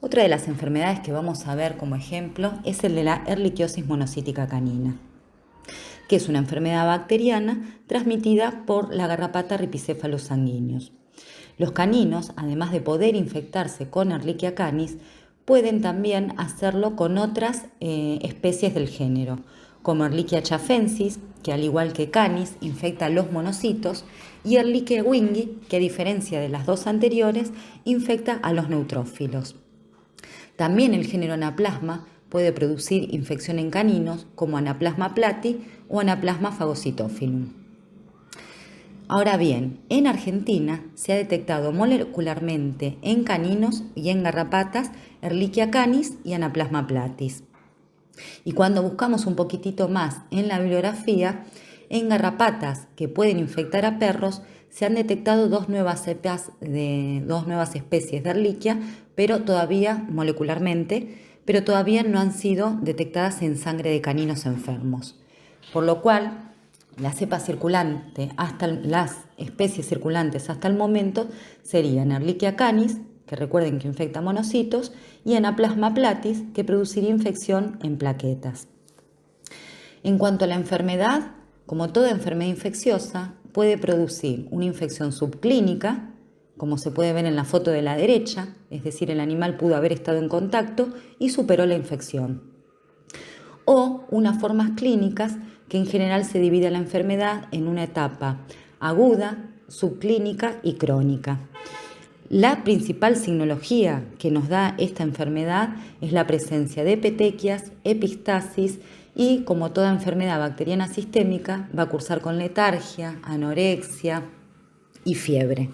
Otra de las enfermedades que vamos a ver como ejemplo es el de la erliquiosis monocítica canina, que es una enfermedad bacteriana transmitida por la garrapata Rhipicephalus sanguineus. Los caninos, además de poder infectarse con Ehrlichia canis, pueden también hacerlo con otras especies del género, como Ehrlichia chafensis, que al igual que canis infecta a los monocitos, y Ehrlichia wingii, que a diferencia de las dos anteriores, infecta a los neutrófilos. También el género Anaplasma puede producir infección en caninos como Anaplasma plati o Anaplasma phagocytophilum. Ahora bien, en Argentina se ha detectado molecularmente en caninos y en garrapatas Ehrlichia canis y Anaplasma platis. Y cuando buscamos un poquitito más en la bibliografía, en garrapatas que pueden infectar a perros se han detectado dos nuevas especies de Ehrlichia, pero todavía molecularmente, pero todavía no han sido detectadas en sangre de caninos enfermos. Por lo cual, las especies circulantes hasta el momento serían Ehrlichia canis, que recuerden que infecta monocitos, y Anaplasma platis, que produciría infección en plaquetas. En cuanto a la enfermedad, como toda enfermedad infecciosa, puede producir una infección subclínica, como se puede ver en la foto de la derecha, es decir, el animal pudo haber estado en contacto y superó la infección. O unas formas clínicas que en general se divide la enfermedad en una etapa aguda, subclínica y crónica. La principal signología que nos da esta enfermedad es la presencia de petequias, epistasis y, como toda enfermedad bacteriana sistémica, va a cursar con letargia, anorexia y fiebre.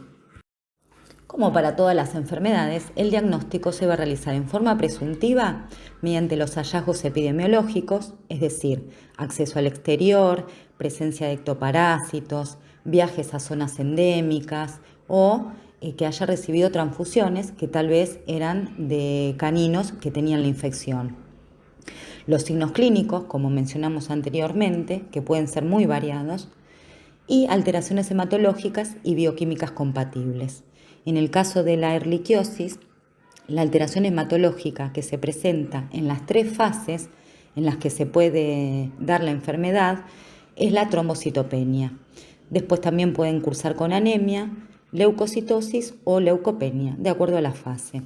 Como para todas las enfermedades, el diagnóstico se va a realizar en forma presuntiva mediante los hallazgos epidemiológicos, es decir, acceso al exterior, presencia de ectoparásitos, viajes a zonas endémicas o que haya recibido transfusiones que tal vez eran de caninos que tenían la infección. Los signos clínicos, como mencionamos anteriormente, que pueden ser muy variados, y alteraciones hematológicas y bioquímicas compatibles. En el caso de la erliquiosis, la alteración hematológica que se presenta en las tres fases en las que se puede dar la enfermedad es la trombocitopenia. Después también pueden cursar con anemia, leucocitosis o leucopenia, de acuerdo a la fase.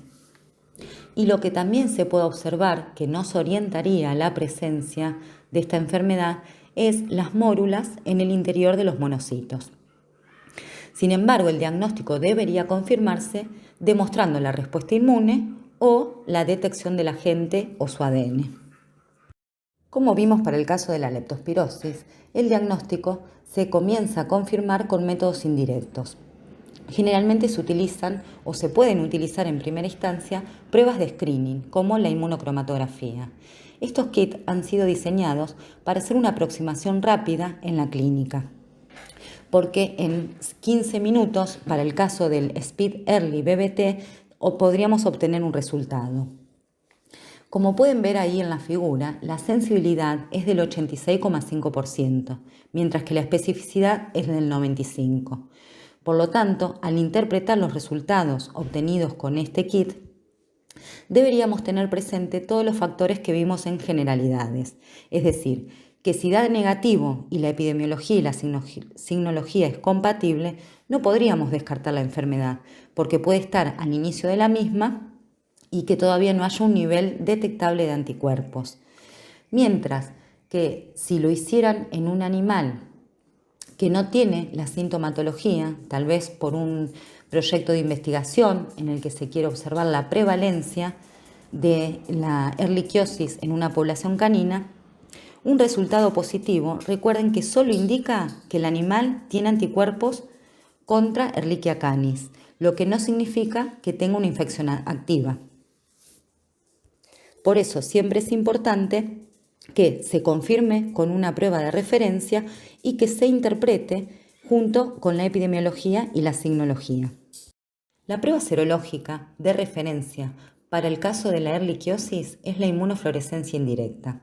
Y lo que también se puede observar que nos orientaría a la presencia de esta enfermedad es las mórulas en el interior de los monocitos. Sin embargo, el diagnóstico debería confirmarse demostrando la respuesta inmune o la detección del agente o su ADN. Como vimos para el caso de la leptospirosis, el diagnóstico se comienza a confirmar con métodos indirectos. Generalmente se utilizan o se pueden utilizar en primera instancia pruebas de screening, como la inmunocromatografía. Estos kits han sido diseñados para hacer una aproximación rápida en la clínica, porque en 15 minutos, para el caso del Speed Early BBT, podríamos obtener un resultado. Como pueden ver ahí en la figura, la sensibilidad es del 86,5%, mientras que la especificidad es del 95%. Por lo tanto, al interpretar los resultados obtenidos con este kit, deberíamos tener presente todos los factores que vimos en generalidades, es decir, que si da negativo y la epidemiología y la signología es compatible, no podríamos descartar la enfermedad, porque puede estar al inicio de la misma y que todavía no haya un nivel detectable de anticuerpos. Mientras que si lo hicieran en un animal que no tiene la sintomatología, tal vez por un proyecto de investigación en el que se quiere observar la prevalencia de la erliquiosis en una población canina, un resultado positivo, recuerden que solo indica que el animal tiene anticuerpos contra Ehrlichia canis, lo que no significa que tenga una infección activa. Por eso siempre es importante que se confirme con una prueba de referencia y que se interprete junto con la epidemiología y la signología. La prueba serológica de referencia para el caso de la erliquiosis es la inmunofluorescencia indirecta.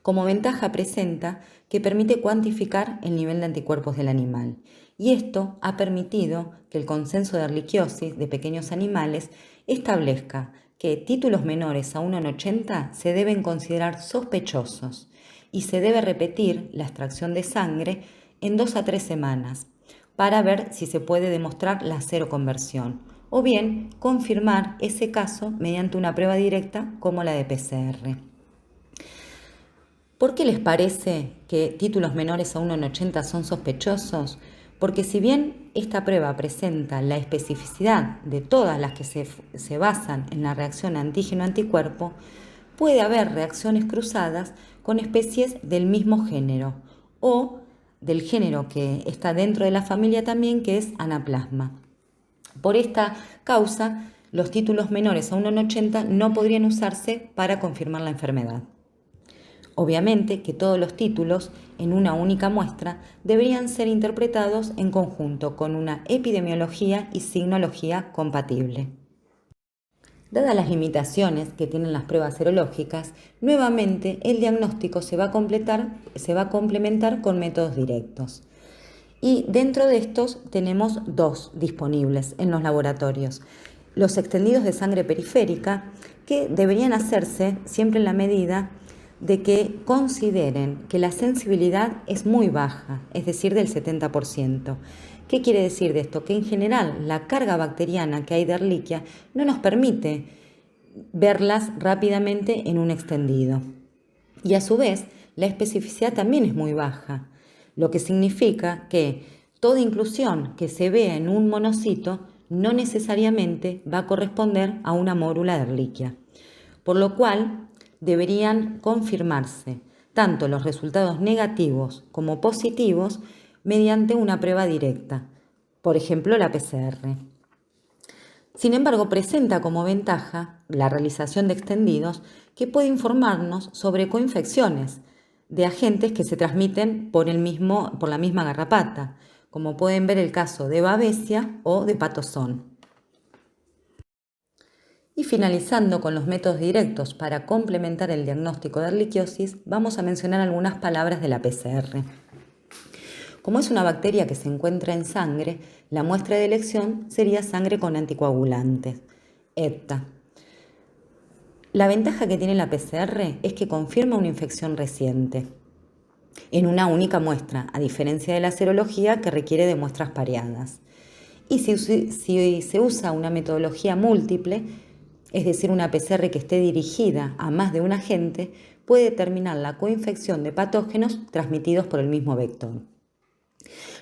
Como ventaja presenta que permite cuantificar el nivel de anticuerpos del animal, y esto ha permitido que el consenso de erliquiosis de pequeños animales establezca que títulos menores a 1,80 se deben considerar sospechosos y se debe repetir la extracción de sangre en 2 a 3 semanas para ver si se puede demostrar la seroconversión o bien confirmar ese caso mediante una prueba directa como la de PCR. ¿Por qué les parece que títulos menores a 1,80 son sospechosos? Porque si bien esta prueba presenta la especificidad de todas las que se basan en la reacción antígeno-anticuerpo, puede haber reacciones cruzadas con especies del mismo género o del género que está dentro de la familia también, que es Anaplasma. Por esta causa, los títulos menores a 1,80 no podrían usarse para confirmar la enfermedad. Obviamente que todos los títulos en una única muestra deberían ser interpretados en conjunto con una epidemiología y signología compatible. Dadas las limitaciones que tienen las pruebas serológicas, nuevamente el diagnóstico se va a complementar con métodos directos. Y dentro de estos tenemos 2 disponibles en los laboratorios. Los extendidos de sangre periférica, que deberían hacerse siempre en la medida de que consideren que la sensibilidad es muy baja, es decir, del 70%. ¿Qué quiere decir de esto? Que en general la carga bacteriana que hay de Ehrlichia no nos permite verlas rápidamente en un extendido. Y a su vez, la especificidad también es muy baja, lo que significa que toda inclusión que se vea en un monocito no necesariamente va a corresponder a una mórula de Ehrlichia. Por lo cual, deberían confirmarse tanto los resultados negativos como positivos mediante una prueba directa, por ejemplo la PCR. Sin embargo, presenta como ventaja la realización de extendidos que puede informarnos sobre coinfecciones de agentes que se transmiten por la misma garrapata, como pueden ver el caso de Babesia o de patozón. Y finalizando con los métodos directos para complementar el diagnóstico de erliquiosis, vamos a mencionar algunas palabras de la PCR. Como es una bacteria que se encuentra en sangre, la muestra de elección sería sangre con anticoagulantes, EPTA. La ventaja que tiene la PCR es que confirma una infección reciente en una única muestra, a diferencia de la serología que requiere de muestras pareadas. Y si se usa una metodología múltiple, es decir, una PCR que esté dirigida a más de un agente, puede determinar la coinfección de patógenos transmitidos por el mismo vector.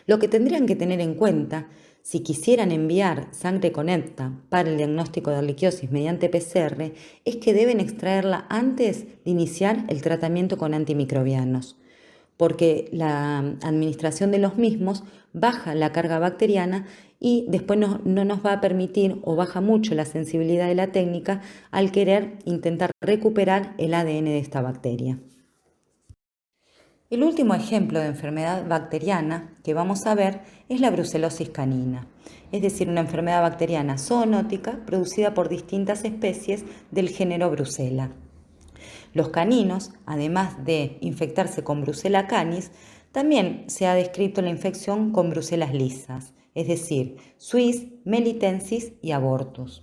Lo que tendrían que tener en cuenta si quisieran enviar sangre con EPTA para el diagnóstico de erliquiosis mediante PCR es que deben extraerla antes de iniciar el tratamiento con antimicrobianos, porque la administración de los mismos baja la carga bacteriana y después no nos va a permitir o baja mucho la sensibilidad de la técnica al querer intentar recuperar el ADN de esta bacteria. El último ejemplo de enfermedad bacteriana que vamos a ver es la brucelosis canina, es decir, una enfermedad bacteriana zoonótica producida por distintas especies del género Brucella. Los caninos, además de infectarse con Brucella canis, también se ha descrito la infección con brucelas lisas, es decir, Suis, melitensis y abortus.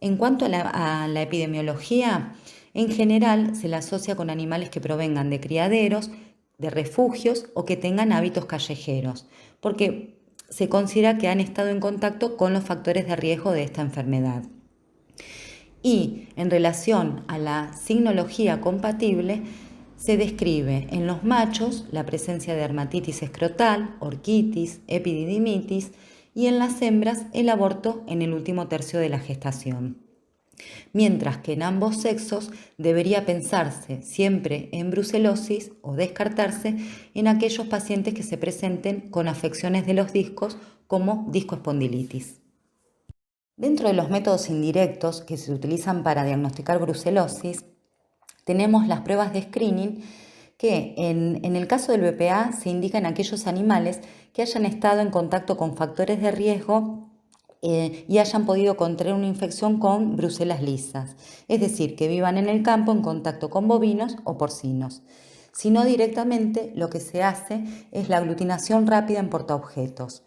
En cuanto a la epidemiología, en general se la asocia con animales que provengan de criaderos, de refugios o que tengan hábitos callejeros, porque se considera que han estado en contacto con los factores de riesgo de esta enfermedad. Y en relación a la signología compatible, se describe en los machos la presencia de dermatitis escrotal, orquitis, epididimitis y en las hembras el aborto en el último tercio de la gestación. Mientras que en ambos sexos debería pensarse siempre en brucelosis o descartarse en aquellos pacientes que se presenten con afecciones de los discos como discoespondilitis. Dentro de los métodos indirectos que se utilizan para diagnosticar brucelosis, tenemos las pruebas de screening que en el caso del BPA se indican aquellos animales que hayan estado en contacto con factores de riesgo y hayan podido contraer una infección con brucelas lisas, es decir, que vivan en el campo en contacto con bovinos o porcinos. Si no directamente, lo que se hace es la aglutinación rápida en portaobjetos.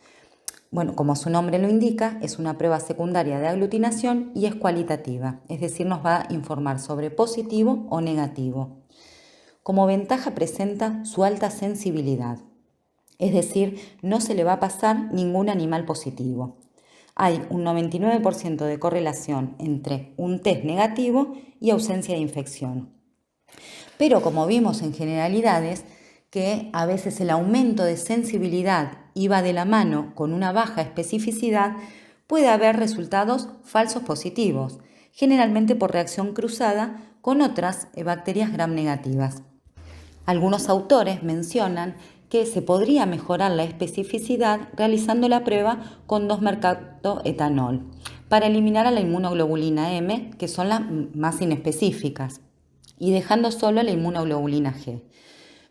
Bueno, como su nombre lo indica, es una prueba secundaria de aglutinación y es cualitativa, es decir, nos va a informar sobre positivo o negativo. Como ventaja presenta su alta sensibilidad, es decir, no se le va a pasar ningún animal positivo. Hay un 99% de correlación entre un test negativo y ausencia de infección. Pero como vimos en generalidades, que a veces el aumento de sensibilidad iba de la mano con una baja especificidad, puede haber resultados falsos positivos, generalmente por reacción cruzada con otras bacterias gram negativas. Algunos autores mencionan que se podría mejorar la especificidad realizando la prueba con 2-mercaptoetanol para eliminar a la inmunoglobulina M, que son las más inespecíficas, y dejando solo a la inmunoglobulina G.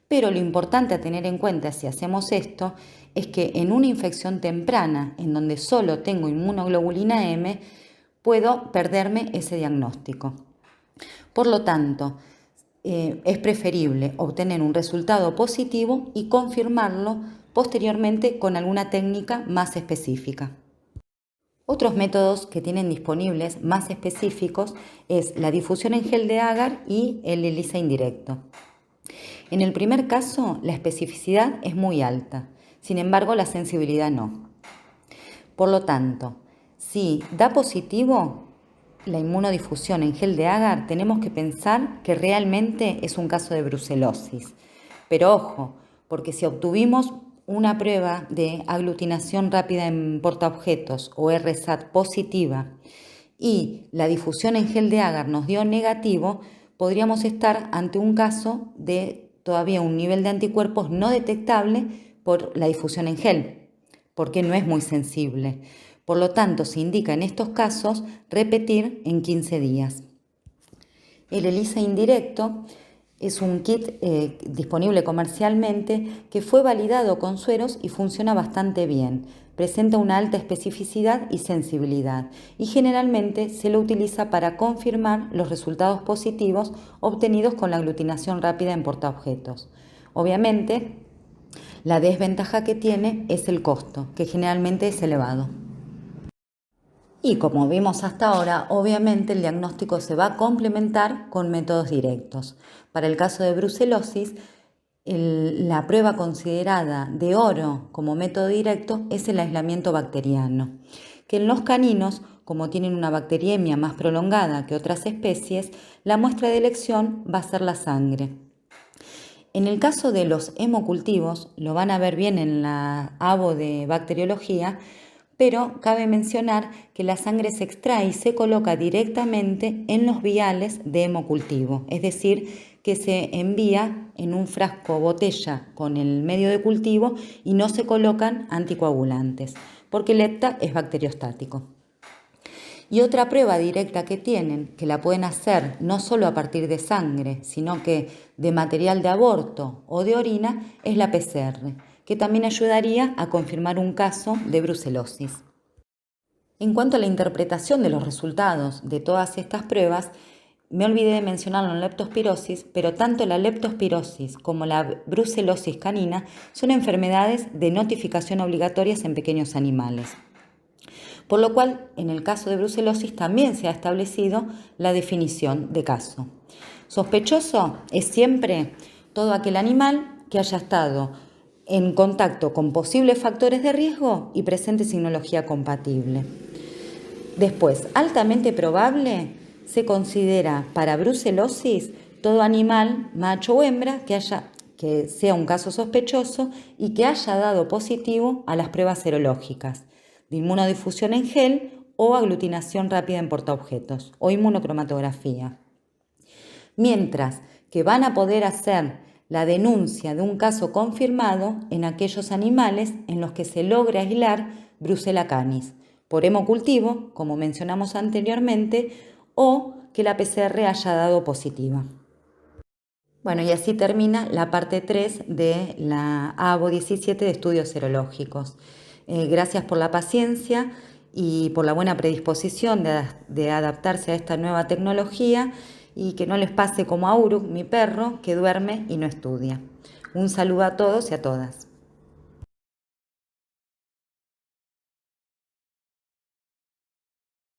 Pero lo importante a tener en cuenta si hacemos esto es que en una infección temprana, en donde solo tengo inmunoglobulina M, puedo perderme ese diagnóstico. Por lo tanto, es preferible obtener un resultado positivo y confirmarlo posteriormente con alguna técnica más específica. Otros métodos que tienen disponibles más específicos es la difusión en gel de agar y el ELISA indirecto. En el primer caso, la especificidad es muy alta, sin embargo la sensibilidad no. Por lo tanto, si da positivo la inmunodifusión en gel de agar, tenemos que pensar que realmente es un caso de brucelosis. Pero ojo, porque si obtuvimos una prueba de aglutinación rápida en portaobjetos o RSAT positiva y la difusión en gel de agar nos dio negativo, podríamos estar ante un caso de todavía un nivel de anticuerpos no detectable por la difusión en gel, porque no es muy sensible. Por lo tanto, se indica en estos casos repetir en 15 días. El ELISA indirecto es un kit disponible comercialmente que fue validado con sueros y funciona bastante bien. Presenta una alta especificidad y sensibilidad y generalmente se lo utiliza para confirmar los resultados positivos obtenidos con la aglutinación rápida en portaobjetos. Obviamente, la desventaja que tiene es el costo, que generalmente es elevado. Y como vimos hasta ahora, obviamente el diagnóstico se va a complementar con métodos directos. Para el caso de brucelosis, la prueba considerada de oro como método directo es el aislamiento bacteriano, que en los caninos, como tienen una bacteriemia más prolongada que otras especies, la muestra de elección va a ser la sangre. En el caso de los hemocultivos, lo van a ver bien en la ABO de bacteriología, pero cabe mencionar que la sangre se extrae y se coloca directamente en los viales de hemocultivo, es decir, que se envía en un frasco o botella con el medio de cultivo y no se colocan anticoagulantes, porque el EPTA es bacteriostático. Y otra prueba directa que tienen, que la pueden hacer no solo a partir de sangre, sino que de material de aborto o de orina, es la PCR, que también ayudaría a confirmar un caso de brucelosis. En cuanto a la interpretación de los resultados de todas estas pruebas, me olvidé de mencionarlo en leptospirosis, pero tanto la leptospirosis como la brucelosis canina son enfermedades de notificación obligatorias en pequeños animales. Por lo cual, en el caso de brucelosis también se ha establecido la definición de caso. Sospechoso es siempre todo aquel animal que haya estado en contacto con posibles factores de riesgo y presente signología compatible. Después, altamente probable, se considera para brucelosis todo animal, macho o hembra, que sea un caso sospechoso y que haya dado positivo a las pruebas serológicas de inmunodifusión en gel o aglutinación rápida en portaobjetos o inmunocromatografía. Mientras que van a poder hacer la denuncia de un caso confirmado en aquellos animales en los que se logre aislar Brucella canis, por hemocultivo, como mencionamos anteriormente, o que la PCR haya dado positiva. Bueno, y así termina la parte 3 de la ABO 17 de estudios serológicos. Gracias por la paciencia y por la buena predisposición de adaptarse a esta nueva tecnología y que no les pase como a Uruk, mi perro, que duerme y no estudia. Un saludo a todos y a todas.